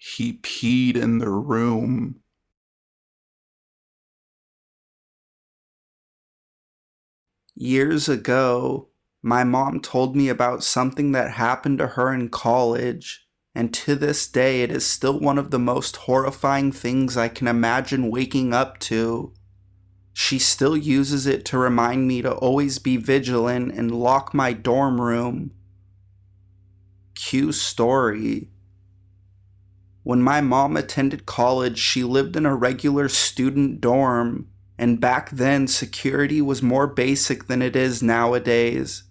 He peed in the room. Years ago, my mom told me about something that happened to her in college, and to this day it is still one of the most horrifying things I can imagine waking up to. She still uses it to remind me to always be vigilant and lock my dorm room. Cue story. When my mom attended college, she lived in a regular student dorm, and back then security was more basic than it is nowadays.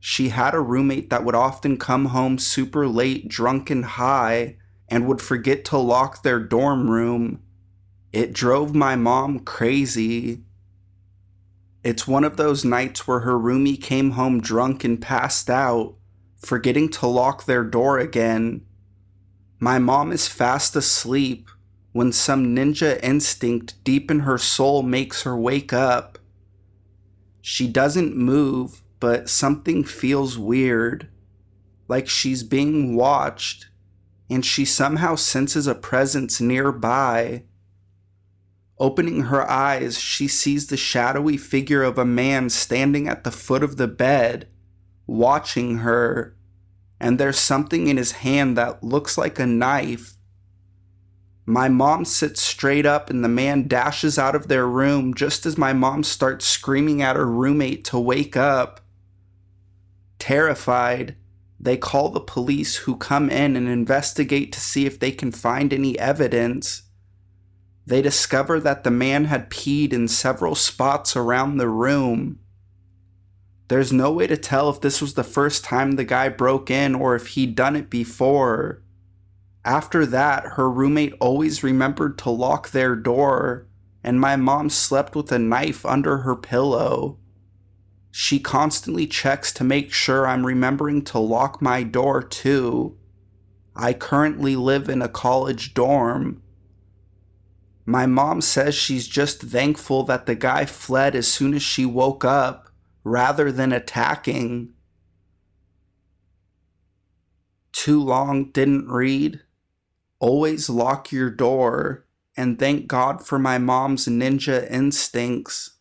She had a roommate that would often come home super late, drunk and high, and would forget to lock their dorm room. It drove my mom crazy. It's one of those nights where her roomie came home drunk and passed out, forgetting to lock their door again. My mom is fast asleep when some ninja instinct deep in her soul makes her wake up. She doesn't move, but something feels weird, like she's being watched, and she somehow senses a presence nearby. Opening her eyes, she sees the shadowy figure of a man standing at the foot of the bed, watching her, and there's something in his hand that looks like a knife. My mom sits straight up and the man dashes out of their room just as my mom starts screaming at her roommate to wake up. Terrified, they call the police, who come in and investigate to see if they can find any evidence. They discover that the man had peed in several spots around the room. There's no way to tell if this was the first time the guy broke in or if he'd done it before. After that, her roommate always remembered to lock their door, and my mom slept with a knife under her pillow. She constantly checks to make sure I'm remembering to lock my door too. I currently live in a college dorm. My mom says she's just thankful that the guy fled as soon as she woke up, rather than attacking. Too long didn't read. Always lock your door, and thank God for my mom's ninja instincts.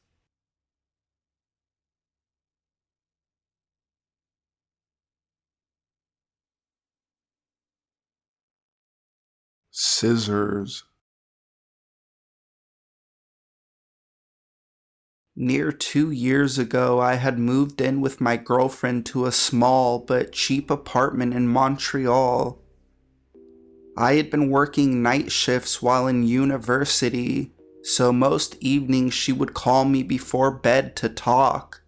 Scissors. Near 2 years ago, I had moved in with my girlfriend to a small but cheap apartment in Montreal. I had been working night shifts while in university, so most evenings she would call me before bed to talk.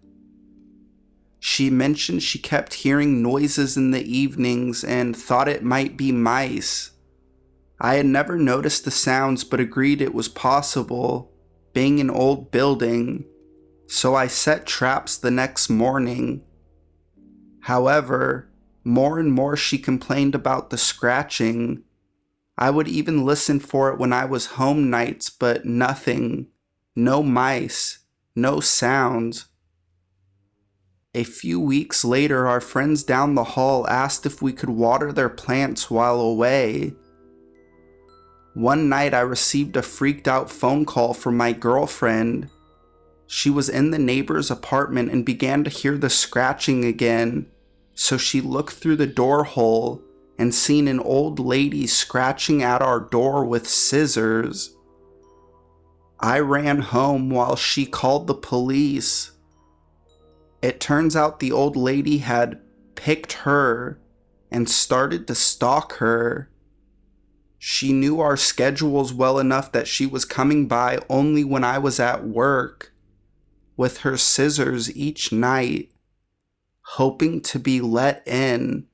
She mentioned she kept hearing noises in the evenings and thought it might be mice. I had never noticed the sounds but agreed it was possible, being an old building, so I set traps the next morning. However, more and more she complained about the scratching. I would even listen for it when I was home nights, but nothing. No mice. No sounds. A few weeks later, our friends down the hall asked if we could water their plants while away. One night I received a freaked out phone call from my girlfriend. She was in the neighbor's apartment and began to hear the scratching again, so she looked through the door hole and seen an old lady scratching at our door with scissors. I ran home while she called the police. It turns out the old lady had picked her and started to stalk her. She knew our schedules well enough that she was coming by only when I was at work, with her scissors each night, hoping to be let in.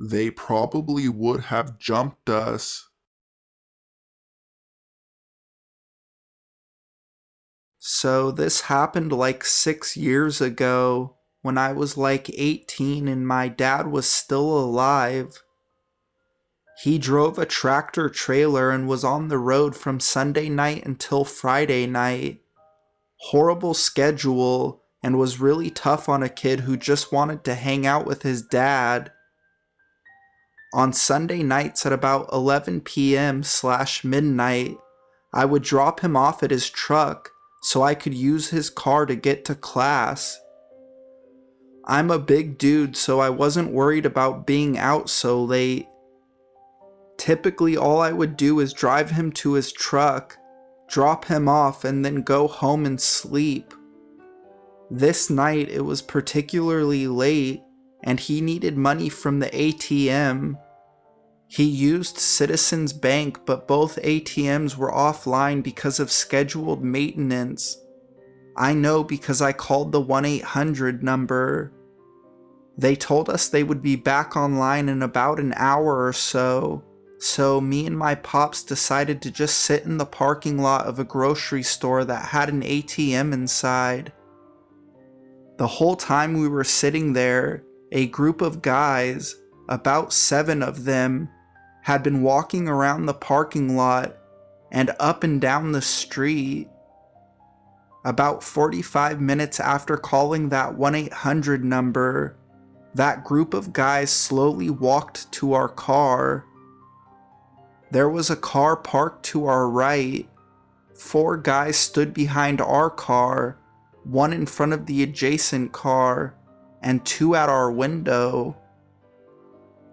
They probably would have jumped us. So this happened like 6 years ago, when I was like 18 and my dad was still alive. He drove a tractor trailer and was on the road from Sunday night until Friday night, horrible schedule, and was really tough on a kid who just wanted to hang out with his dad. On Sunday nights at about 11 p.m/midnight, I would drop him off at his truck so I could use his car to get to class. I'm a big dude, so I wasn't worried about being out so late. Typically, all I would do is drive him to his truck, drop him off, and then go home and sleep. This night, it was particularly late, and he needed money from the ATM. He used Citizens Bank, but both ATMs were offline because of scheduled maintenance. I know because I called the 1-800 number. They told us they would be back online in about an hour or so me and my pops decided to just sit in the parking lot of a grocery store that had an ATM inside. The whole time we were sitting there, a group of guys, about 7 of them, had been walking around the parking lot and up and down the street. About 45 minutes after calling that 1-800 number, that group of guys slowly walked to our car. There was a car parked to our right. 4 guys stood behind our car, 1 in front of the adjacent car, and 2 at our window.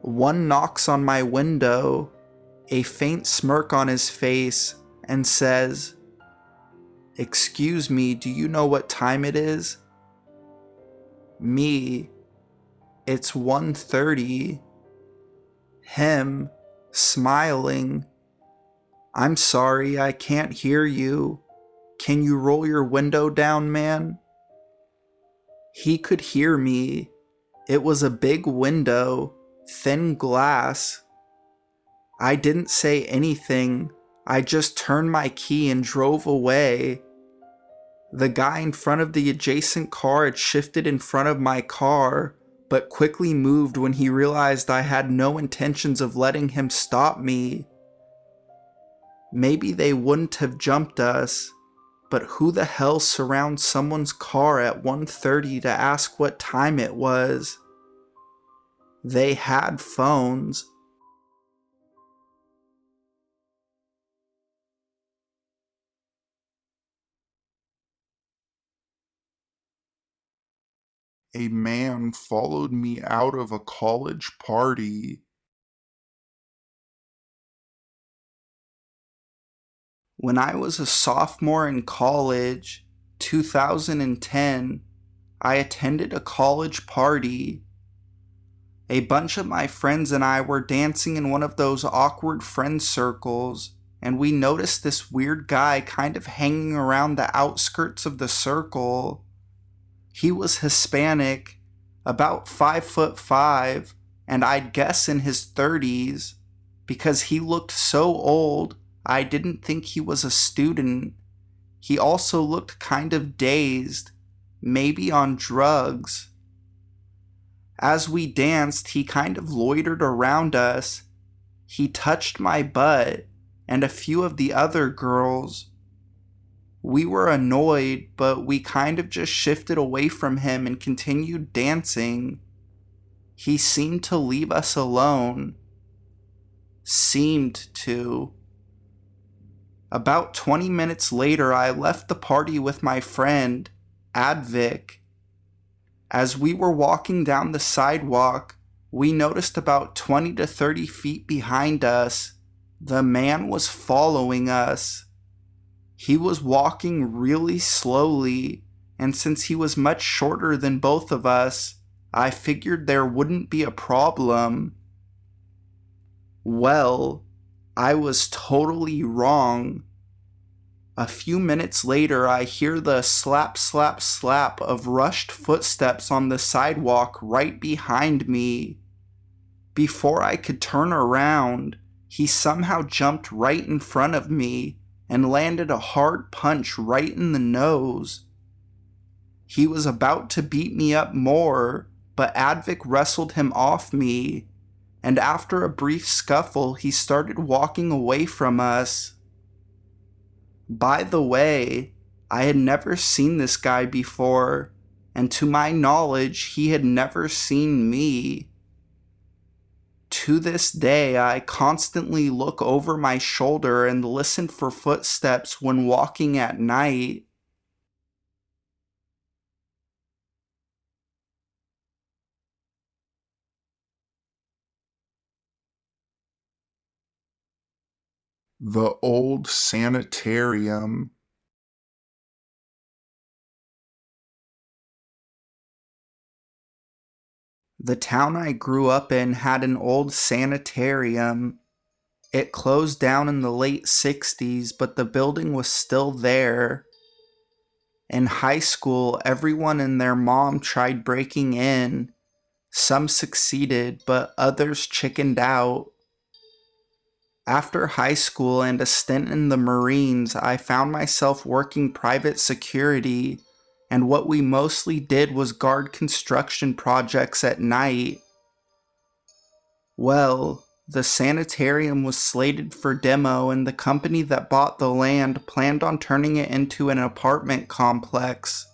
1 knocks on my window, a faint smirk on his face, and says, "Excuse me, do you know what time it is?" Me, "It's 1:30. Him, smiling, "I'm sorry, I can't hear you. Can you roll your window down, man?" He could hear me. It was a big window, thin glass. I didn't say anything. I just turned my key and drove away. The guy in front of the adjacent car had shifted in front of my car, but quickly moved when he realized I had no intentions of letting him stop me. Maybe they wouldn't have jumped us, but who the hell surrounds someone's car at 1:30 to ask what time it was? They had phones. A man followed me out of a college party. When I was a sophomore in college, 2010, I attended a college party. A bunch of my friends and I were dancing in one of those awkward friend circles, and we noticed this weird guy kind of hanging around the outskirts of the circle. He was Hispanic, about 5'5", and I'd guess in his 30s. Because he looked so old, I didn't think he was a student. He also looked kind of dazed, maybe on drugs. As we danced, he kind of loitered around us. He touched my butt and a few of the other girls. We were annoyed, but we kind of just shifted away from him and continued dancing. He seemed to leave us alone. Seemed to. About 20 minutes later, I left the party with my friend, Advic. As we were walking down the sidewalk, we noticed about 20 to 30 feet behind us, the man was following us. He was walking really slowly, and since he was much shorter than both of us, I figured there wouldn't be a problem. Well, I was totally wrong. A few minutes later, I hear the slap, slap, slap of rushed footsteps on the sidewalk right behind me. Before I could turn around, he somehow jumped right in front of me and landed a hard punch right in the nose. He was about to beat me up more, but Advic wrestled him off me, and after a brief scuffle, he started walking away from us. By the way, I had never seen this guy before, and to my knowledge, he had never seen me. To this day, I constantly look over my shoulder and listen for footsteps when walking at night. The Old Sanatorium. The town I grew up in had an old sanitarium. It closed down in the late 60s, but the building was still there. In high school, everyone and their mom tried breaking in. Some succeeded, but others chickened out. After high school and a stint in the Marines, I found myself working private security, and what we mostly did was guard construction projects at night. Well, the sanitarium was slated for demo, and the company that bought the land planned on turning it into an apartment complex.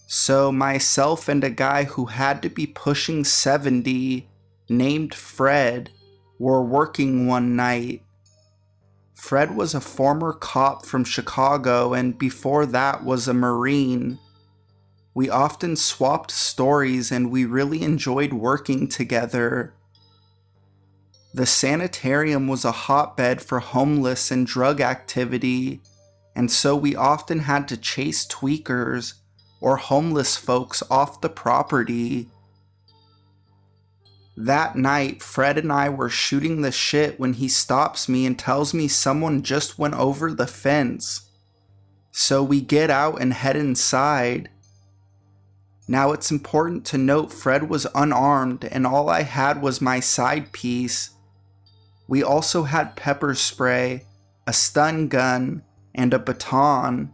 So myself and a guy who had to be pushing 70, named Fred, were working one night. Fred was a former cop from Chicago, and before that was a Marine. We often swapped stories and we really enjoyed working together. The sanitarium was a hotbed for homeless and drug activity, and so we often had to chase tweakers or homeless folks off the property. That night, Fred and I were shooting the shit when he stops me and tells me someone just went over the fence. So we get out and head inside. Now it's important to note Fred was unarmed and all I had was my side piece. We also had pepper spray, a stun gun, and a baton.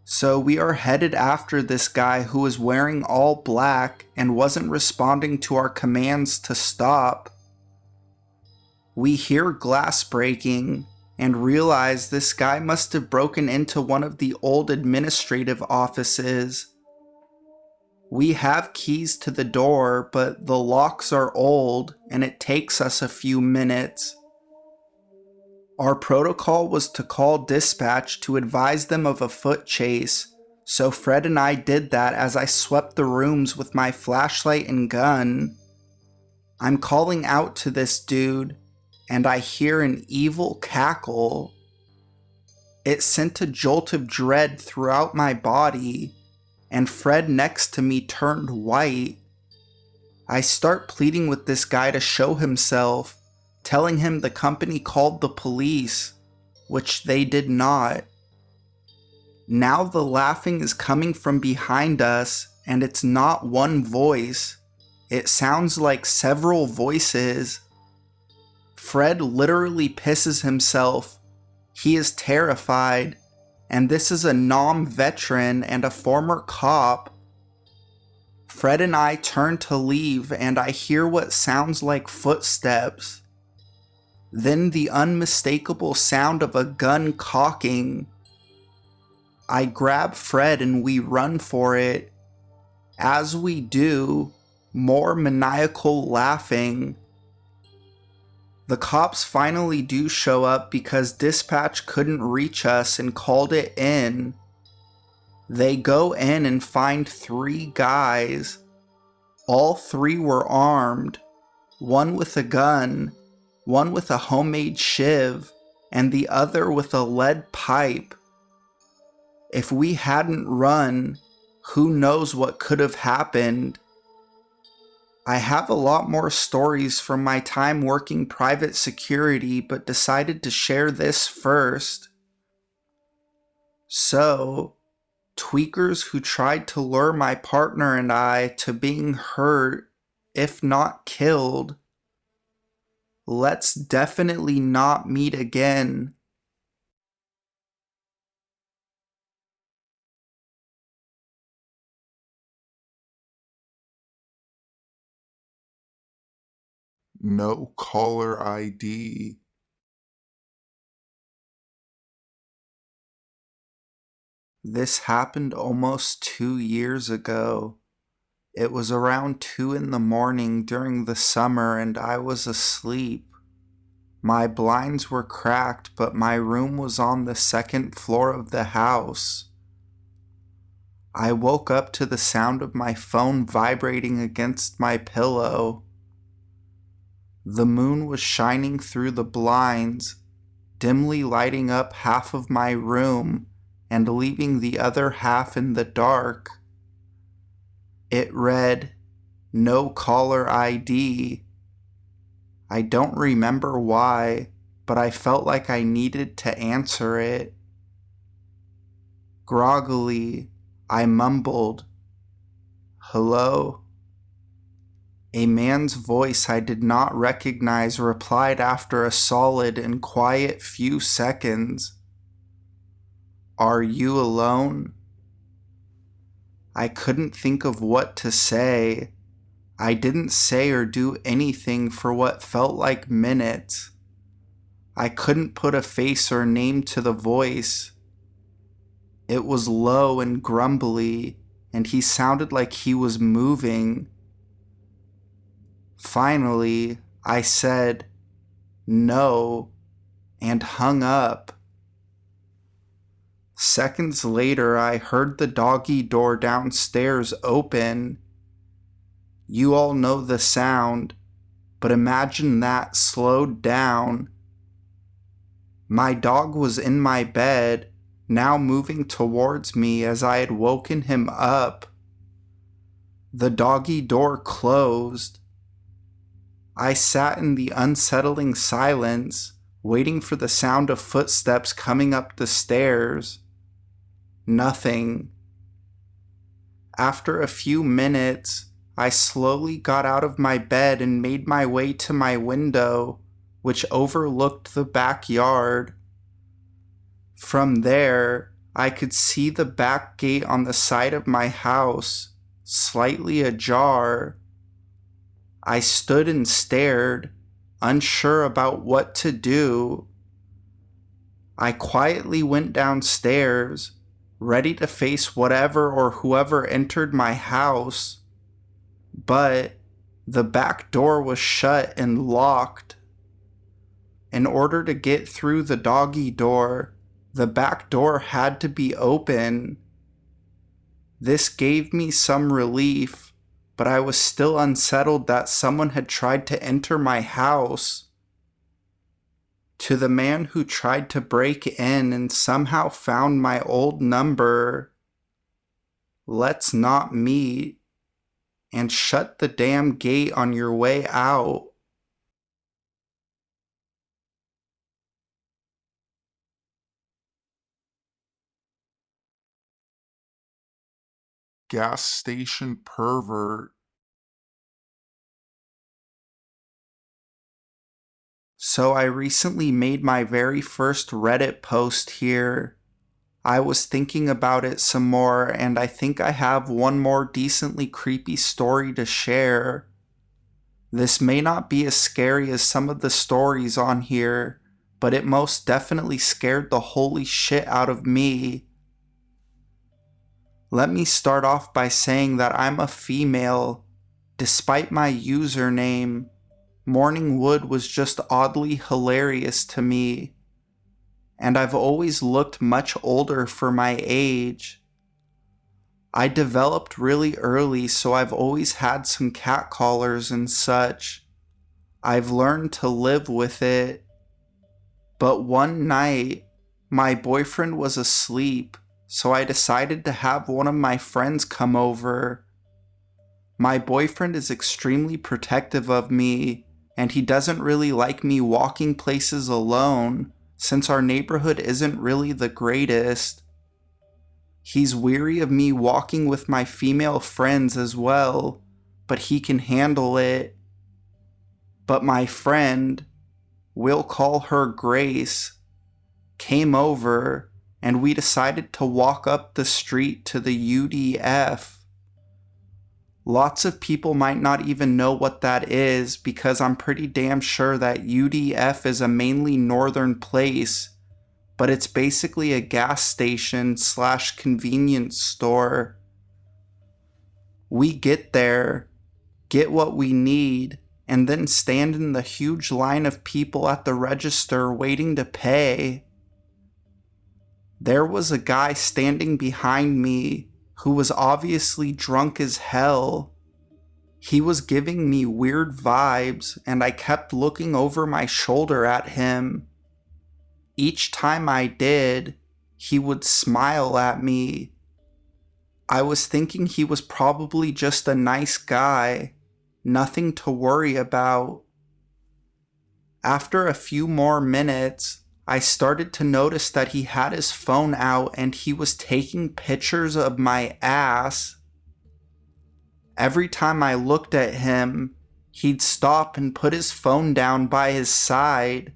So we are headed after this guy who was wearing all black and wasn't responding to our commands to stop. We hear glass breaking and realize this guy must have broken into one of the old administrative offices. We have keys to the door, but the locks are old and it takes us a few minutes. Our protocol was to call dispatch to advise them of a foot chase, so Fred and I did that as I swept the rooms with my flashlight and gun. I'm calling out to this dude, and I hear an evil cackle. It sent a jolt of dread throughout my body, and Fred next to me turned white. I start pleading with this guy to show himself, telling him the company called the police, which they did not. Now the laughing is coming from behind us, and it's not one voice. It sounds like several voices. Fred literally pisses himself. He is terrified, and this is a veteran and a former cop. Fred and I turn to leave, and I hear what sounds like footsteps. Then the unmistakable sound of a gun cocking. I grab Fred and we run for it. As we do, more maniacal laughing. The cops finally do show up because dispatch couldn't reach us and called it in. They go in and find 3 guys. All 3 were armed, one with a gun, one with a homemade shiv, and the other with a lead pipe. If we hadn't run, who knows what could have happened. I have a lot more stories from my time working private security, but decided to share this first. So, tweakers who tried to lure my partner and I to being hurt, if not killed, let's definitely not meet again. No caller ID. This happened almost 2 years ago. It was around 2 in the morning during the summer and I was asleep. My blinds were cracked, but my room was on the second floor of the house. I woke up to the sound of my phone vibrating against my pillow. The moon was shining through the blinds, dimly lighting up half of my room and leaving the other half in the dark. It read, "No caller ID." I don't remember why, but I felt like I needed to answer it. Groggily, I mumbled, "Hello?" A man's voice I did not recognize replied after a solid and quiet few seconds. "Are you alone?" I couldn't think of what to say. I didn't say or do anything for what felt like minutes. I couldn't put a face or name to the voice. It was low and grumbly, and he sounded like he was moving. Finally, I said, "No," and hung up. Seconds later, I heard the doggy door downstairs open. You all know the sound, but imagine that slowed down. My dog was in my bed, now moving towards me as I had woken him up. The doggy door closed. I sat in the unsettling silence, waiting for the sound of footsteps coming up the stairs. Nothing. After a few minutes, I slowly got out of my bed and made my way to my window, which overlooked the backyard. From there, I could see the back gate on the side of my house, slightly ajar. I stood and stared, unsure about what to do. I quietly went downstairs, ready to face whatever or whoever entered my house. But the back door was shut and locked. In order to get through the doggy door, the back door had to be open. This gave me some relief, but I was still unsettled that someone had tried to enter my house. To the man who tried to break in and somehow found my old number, let's not meet, and shut the damn gate on your way out. Gas Station Pervert. So I recently made my very first Reddit post here. I was thinking about it some more, and I think I have one more decently creepy story to share. This may not be as scary as some of the stories on here, but it most definitely scared the holy shit out of me. Let me start off by saying that I'm a female. Despite my username, Morning Wood was just oddly hilarious to me. And I've always looked much older for my age. I developed really early, so I've always had some catcallers and such. I've learned to live with it. But one night, my boyfriend was asleep, so I decided to have one of my friends come over. My boyfriend is extremely protective of me, and he doesn't really like me walking places alone, since our neighborhood isn't really the greatest. He's weary of me walking with my female friends as well, but he can handle it. But my friend, we'll call her Grace, came over, and we decided to walk up the street to the UDF. Lots of people might not even know what that is because I'm pretty damn sure that UDF is a mainly northern place, but it's basically a gas station / convenience store. We get there, get what we need, and then stand in the huge line of people at the register waiting to pay. There was a guy standing behind me who was obviously drunk as hell. He was giving me weird vibes, and I kept looking over my shoulder at him. Each time I did, he would smile at me. I was thinking he was probably just a nice guy, nothing to worry about. After a few more minutes, I started to notice that he had his phone out and he was taking pictures of my ass. Every time I looked at him, he'd stop and put his phone down by his side.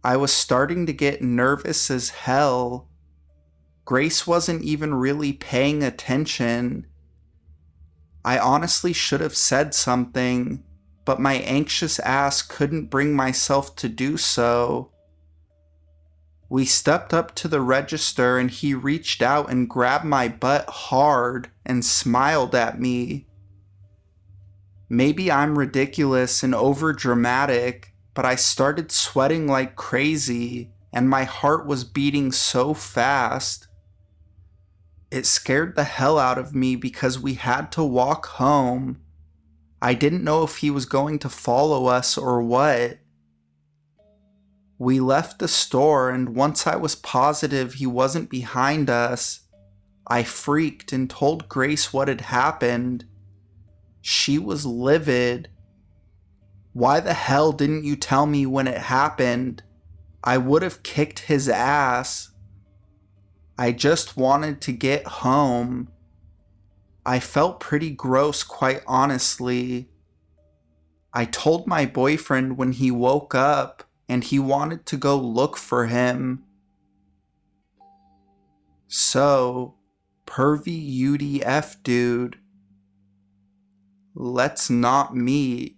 I was starting to get nervous as hell. Grace wasn't even really paying attention. I honestly should have said something, but my anxious ass couldn't bring myself to do so. We stepped up to the register and he reached out and grabbed my butt hard and smiled at me. Maybe I'm ridiculous and overdramatic, but I started sweating like crazy and my heart was beating so fast. It scared the hell out of me because we had to walk home. I didn't know if he was going to follow us or what. We left the store, and once I was positive he wasn't behind us, I freaked and told Grace what had happened. She was livid. Why the hell didn't you tell me when it happened? I would have kicked his ass. I just wanted to get home. I felt pretty gross, quite honestly. I told my boyfriend when he woke up, and he wanted to go look for him. So, pervy UDF dude, let's not meet.